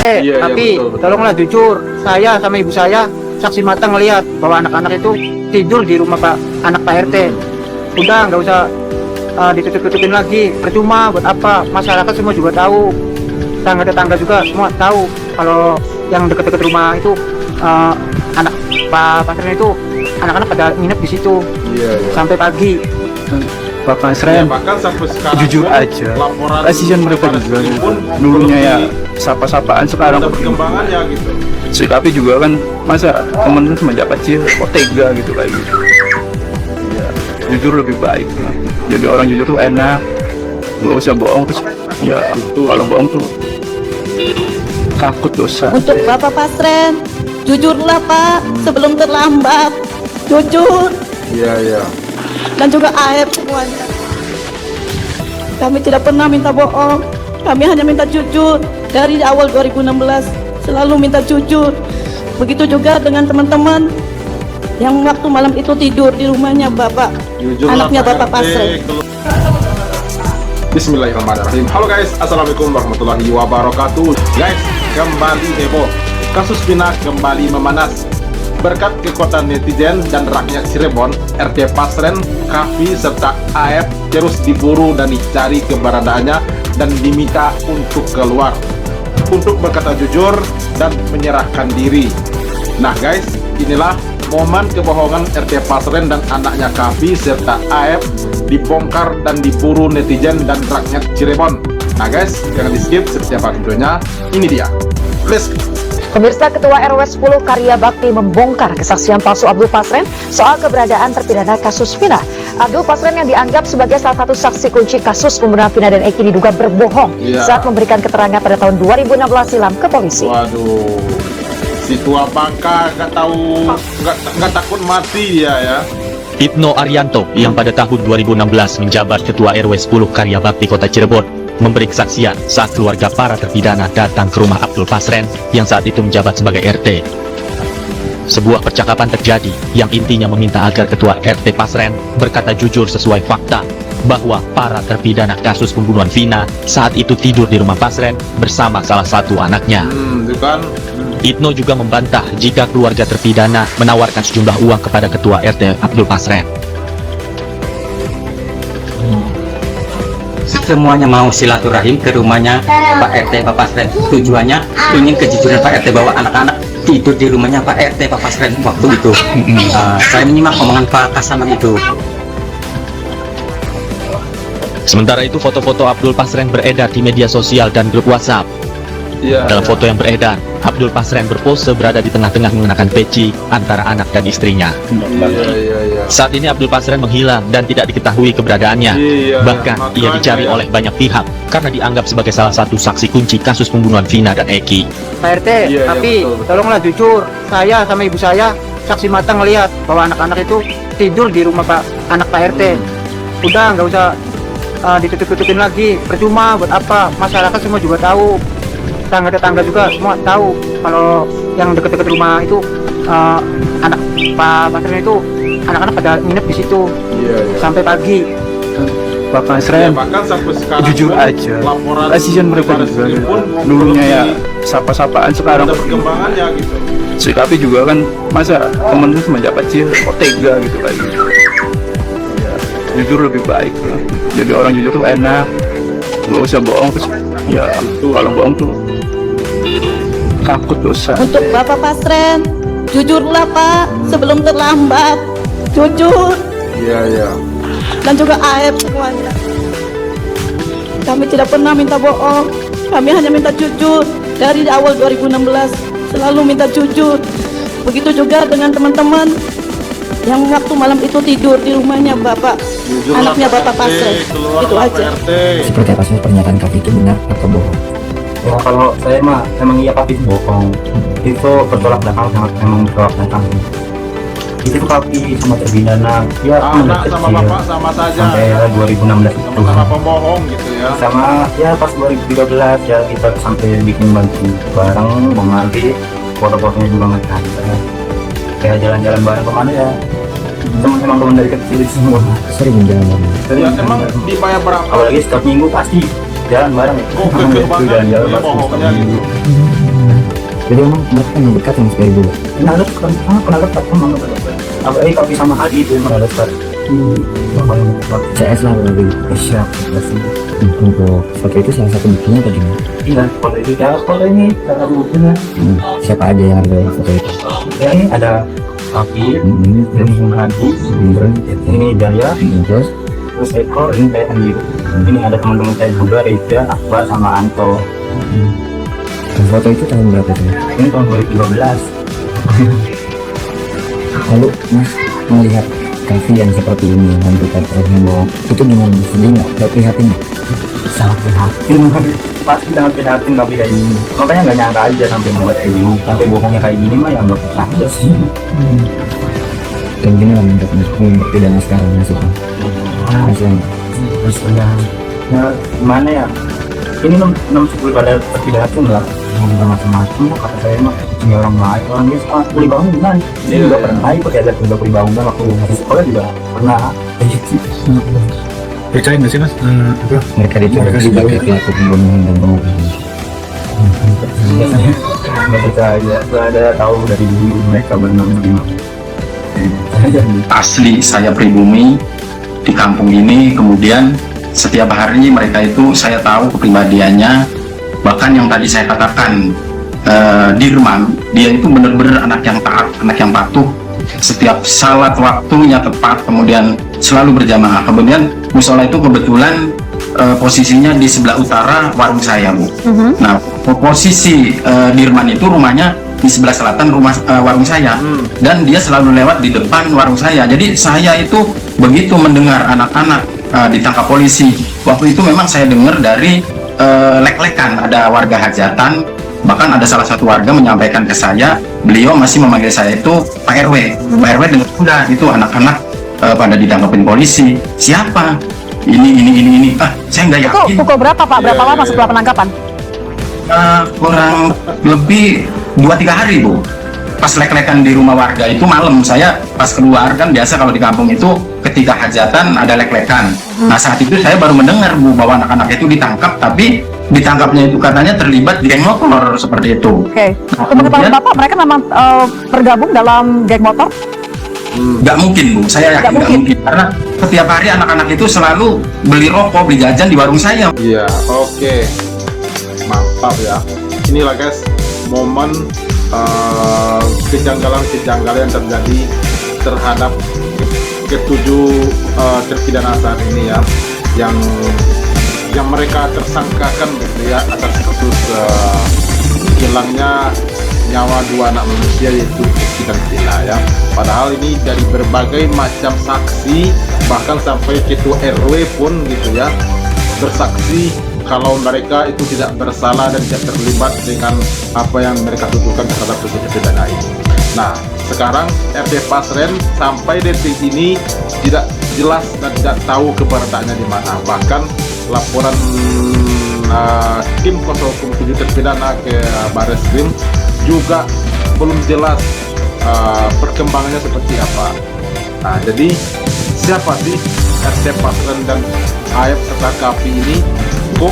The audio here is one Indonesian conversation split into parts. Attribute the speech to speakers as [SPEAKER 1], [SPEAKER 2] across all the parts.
[SPEAKER 1] Tapi
[SPEAKER 2] betul.
[SPEAKER 1] tolonglah jujur, saya sama ibu saya saksi mata ngelihat bahwa anak-anak itu tidur di rumah anak Pak RT. Udah nggak usah ditutup-tutupin lagi, percuma buat apa, masyarakat semua juga tahu, tetangga-tetangga juga semua tahu kalau yang dekat-dekat rumah itu anak Pak Pasren itu anak-anak pada nginep di situ sampai pagi.
[SPEAKER 3] Pak Pasren,
[SPEAKER 2] bahkan sampai sekarang
[SPEAKER 3] jujur aja,
[SPEAKER 2] laporan
[SPEAKER 3] kasihan mereka juga. Dulunya ya sapa-sapaan, sekarang
[SPEAKER 2] perkembangannya gitu.
[SPEAKER 3] tapi juga kan masa temen semenjak kecil kok tega gitu kayak gitu. Ya, jujur lebih baik lah. Jadi orang jujur tuh enak, nggak usah bohong terus. Ya kalau bohong tuh takut dosa.
[SPEAKER 4] Untuk Bapak Pasren, jujurlah Pak sebelum terlambat. Jujur.
[SPEAKER 2] Iya.
[SPEAKER 4] Dan juga AF semuanya. Kami tidak pernah minta bohong, kami hanya minta jujur. Dari awal 2016 selalu minta jujur. Begitu juga dengan teman-teman yang waktu malam itu tidur di rumahnya Bapak, anaknya Bapak Pasren.
[SPEAKER 2] Bismillahirrahmanirrahim. Halo guys, assalamualaikum warahmatullahi wabarakatuh. Guys, kembali heboh, kasus Vina kembali memanas. Berkat kekuatan netizen dan rakyat Cirebon, RT Pasren, Kavi, serta AF terus diburu dan dicari keberadaannya dan diminta untuk keluar untuk berkata jujur dan menyerahkan diri. Nah guys, inilah momen kebohongan RT Pasren dan anaknya Kavi serta AF dibongkar dan diburu netizen dan rakyat Cirebon. Nah guys, jangan di skip setiap videonya. Ini dia, let's go.
[SPEAKER 5] Pemirsa, Ketua RW 10 Karya Bakti membongkar kesaksian palsu Abdul Pasren soal keberadaan terpidana kasus Vina. Abdul Pasren yang dianggap sebagai salah satu saksi kunci kasus pembunuhan Vina dan Eki diduga berbohong saat memberikan keterangan pada tahun 2016 silam ke polisi.
[SPEAKER 2] Waduh, si tua bangka nggak takut mati ya.
[SPEAKER 6] Ibno Arianto yang pada tahun 2016 menjabat Ketua RW 10 Karya Bakti Kota Cirebon memberi kesaksian saat keluarga para terpidana datang ke rumah Abdul Pasren yang saat itu menjabat sebagai RT. Sebuah percakapan terjadi yang intinya meminta agar Ketua RT Pasren berkata jujur sesuai fakta bahwa para terpidana kasus pembunuhan Vina saat itu tidur di rumah Pasren bersama salah satu anaknya. Ibno juga membantah jika keluarga terpidana menawarkan sejumlah uang kepada Ketua RT Abdul Pasren.
[SPEAKER 7] Semuanya mau silaturahim ke rumahnya Pak RT Pak Pasren. Tujuannya ingin kejujuran Pak RT bahwa anak-anak tidur di rumahnya Pak RT Pak Pasren waktu itu. Saya menyimak omongan Pak Kasaman itu.
[SPEAKER 6] Sementara itu foto-foto Abdul Pasren beredar di media sosial dan grup WhatsApp. Dalam foto yang beredar, Abdul Pasren berpose berada di tengah-tengah mengenakan peci antara anak dan istrinya. Saat ini Abdul Pasren menghilang dan tidak diketahui keberadaannya. Bahkan ia dicari oleh banyak pihak karena dianggap sebagai salah satu saksi kunci kasus pembunuhan Vina dan Eki.
[SPEAKER 1] Pak RT, tapi tolonglah jujur, saya sama ibu saya saksi mata ngelihat bahwa anak-anak itu tidur di rumah anak Pak RT. Udah nggak usah ditutup-tutupin lagi, percuma buat apa, masyarakat semua juga tahu, tetangga-tetangga juga semua tahu kalau yang dekat-dekat rumah itu anak Pak Pasren itu anak-anak pada nginep di situ sampai pagi.
[SPEAKER 3] Pak Pasren,
[SPEAKER 2] bahkan sampai sekarang
[SPEAKER 3] jujur aja, kasihan mereka juga. Dulunya ya sapa-sapaan, sekarang
[SPEAKER 2] perkembangannya gitu.
[SPEAKER 3] tapi juga kan masa temen semenjak kecil kok tega gitu kayak gitu. Ya, jujur lebih baik lah. Jadi orang jujur tuh enak, nggak usah bohong terus. Ya kalau bohong tuh takut dosa.
[SPEAKER 4] Untuk Bapak Pasren, jujurlah Pak sebelum terlambat. Jujur.
[SPEAKER 2] Iya.
[SPEAKER 4] Dan juga AF semuanya. Kami tidak pernah minta bohong, kami hanya minta jujur. Dari awal 2016 selalu minta jujur. Begitu juga dengan teman-teman yang waktu malam itu tidur di rumahnya Bapak, anaknya Bapak Pasren. Itu aja.
[SPEAKER 8] Seperti apa sih pernyataan Kavi itu, benar atau bohong?
[SPEAKER 9] Ya kalau saya mah memang iya Kavi bohong. Itu bertolak belakang, sangat memang bertolak belakang. Itu Kavi sama terpidana ya
[SPEAKER 2] anak sama bapak sama saja
[SPEAKER 9] sampai 2016 itu
[SPEAKER 2] sama pembohong gitu ya.
[SPEAKER 9] Sama ya pas 2013 ya kita sampai bikin bantu bareng, mengambil foto-fotonya juga nggak ada. Kayak jalan-jalan bareng kemana ya, teman-teman teman dari kecil semua
[SPEAKER 8] Sering jalan.
[SPEAKER 2] Ya emang dibayar berapa?
[SPEAKER 9] apalagi setiap minggu pasti jalan bareng itu.
[SPEAKER 2] Oh, deket
[SPEAKER 9] Itu
[SPEAKER 2] banget.
[SPEAKER 9] jalan-jalan
[SPEAKER 2] Ya,
[SPEAKER 9] bareng.
[SPEAKER 2] pokoknya gitu.
[SPEAKER 8] Jadi emang mereka yang dekat yang dari dulu.
[SPEAKER 9] Pernah dekat, pernah dekat emang. Apalagi kopi sama Hadi itu emang dekat.
[SPEAKER 8] CS lah lebih siap pasti. Untuk foto itu salah satu buktinya apa gimana?
[SPEAKER 9] Iya, foto itu ya, foto ini salah satu buktinya.
[SPEAKER 8] Siapa aja yang ada foto itu?
[SPEAKER 9] Ya ini ada Kapi, dan Hadi, ini Jaya,
[SPEAKER 8] Terus
[SPEAKER 9] terus Eko, ini saya sendiri. Ini ada teman-teman saya juga, Reza, Akbar, sama Anto.
[SPEAKER 8] foto itu tahun berapa tuh?
[SPEAKER 9] Ini tahun 2013.
[SPEAKER 8] Lalu Mas melihat Kavi yang seperti ini yang hantu yang bohong itu dengan sedih nggak? Kayak prihatin nggak?
[SPEAKER 9] Sangat prihatin, pasti sangat prihatin tapi kayak gini. Makanya nggak nyangka aja sampai membuat kayak gini, sampai bohongnya kayak gini mah yang nggak pernah aja sih.
[SPEAKER 8] Dan gini lah untuk pidana sekarang maksudnya. Maksudnya
[SPEAKER 9] Terus ya gimana ya? Ini 6-10 pada terpidana tuh nggak ngomong macam-macam kata saya mah punya orang lain orang dia sekolah kuliah bangunan dia juga pernah ikut ya udah kuliah bangunan waktu masih sekolah juga pernah
[SPEAKER 3] Percaya nggak sih mas?
[SPEAKER 8] mereka dituduh sebagai pelaku pembunuhan dan pemukulan.
[SPEAKER 9] nggak percaya nggak ada tahu dari dulu mereka benar gimana.
[SPEAKER 10] Asli saya pribumi di kampung ini, kemudian setiap hari mereka itu saya tahu kepribadiannya. Bahkan yang tadi saya katakan Dirman, dia itu benar-benar anak yang taat, anak yang patuh. Setiap salat waktunya tepat, kemudian selalu berjamaah. Kemudian musola itu kebetulan posisinya di sebelah utara warung saya, Bu. Nah, posisi Dirman itu rumahnya di sebelah selatan warung saya, dan dia selalu lewat di depan warung saya. Jadi saya itu begitu mendengar anak-anak ditangkap polisi, waktu itu memang saya dengar dari lek-lekan, ada warga hajatan, bahkan ada salah satu warga menyampaikan ke saya, beliau masih memanggil saya itu Pak RW. Pak RW dengar udah itu anak-anak pada ditangkapin polisi. Siapa? Ini. Saya nggak yakin.
[SPEAKER 5] Pukul berapa Pak? Berapa lama setelah penangkapan?
[SPEAKER 10] Kurang lebih 2-3 hari, Bu. Pas lek-lekan di rumah warga itu malam, saya pas keluar kan biasa kalau di kampung itu ketika hajatan ada lek-lekan. Nah saat itu saya baru mendengar, Bu, bahwa anak-anak itu ditangkap, tapi ditangkapnya itu katanya terlibat di geng motor seperti itu.
[SPEAKER 5] Oke.
[SPEAKER 10] Nah,
[SPEAKER 5] Pengetahuan Bapak, mereka memang tergabung dalam geng motor?
[SPEAKER 10] nggak mungkin, Bu, saya yakin nggak mungkin karena setiap hari anak-anak itu selalu beli rokok, beli jajan di warung saya.
[SPEAKER 2] Iya, oke. Mantap ya. Inilah guys momen kejanggalan-kejanggalan yang terjadi terhadap ketujuh terpidana saat ini ya, yang mereka tersangkakan gitu ya atas kasus hilangnya nyawa 2 anak manusia yaitu Eki dan Tina ya. Padahal ini dari berbagai macam saksi, bahkan sampai ketua RW pun gitu ya bersaksi kalau mereka itu tidak bersalah dan tidak terlibat dengan apa yang mereka tuduhkan terhadap terpidana ini. Nah, sekarang RT Pasren sampai detik ini tidak jelas dan tidak tahu keberadaannya di mana. Bahkan laporan tim kuasa hukum 7 terpidana ke Barreskrim juga belum jelas perkembangannya seperti apa. Nah, jadi siapa sih RT Pasren dan AF serta KAPI ini? Kok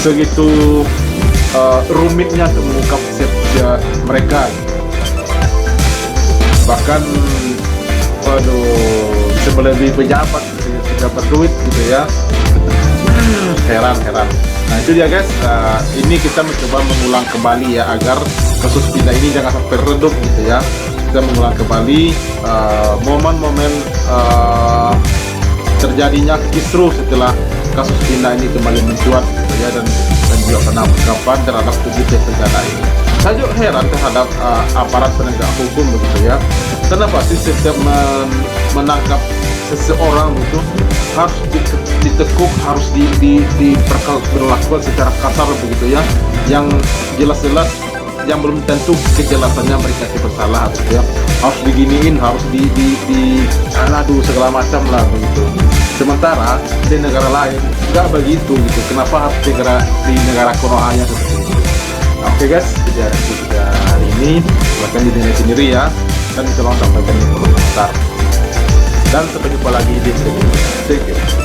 [SPEAKER 2] segitu rumitnya untuk mengungkap mereka? Bahkan bisa melebihi pejabat, pejabat duit gitu ya. Heran. Nah itu dia guys, ini kita mencoba mengulang kembali ya agar kasus pindah ini jangan sampai redup gitu ya. Kita mengulang kembali momen-momen terjadinya kisruh setelah kasus pindah ini kembali mencuat gitu ya, dan juga penangkapan terhadap 7 terpidana ini. Saya juga heran terhadap aparat penegak hukum begitu ya. Kenapa sih setiap menangkap seseorang itu harus ditekuk, harus diperlakukan secara kasar begitu ya, yang jelas-jelas yang belum tentu kejelasannya mereka bersalah gitu ya, harus diginiin, harus di segala macam lah begitu. Sementara di negara lain nggak begitu gitu. Kenapa harus di negara Konohanya seperti itu? Nah, oke guys, video hari ini silahkan dinilai sendiri ya, dan tolong sampaikan di kolom komentar. Dan sampai jumpa lagi di video. Thank you.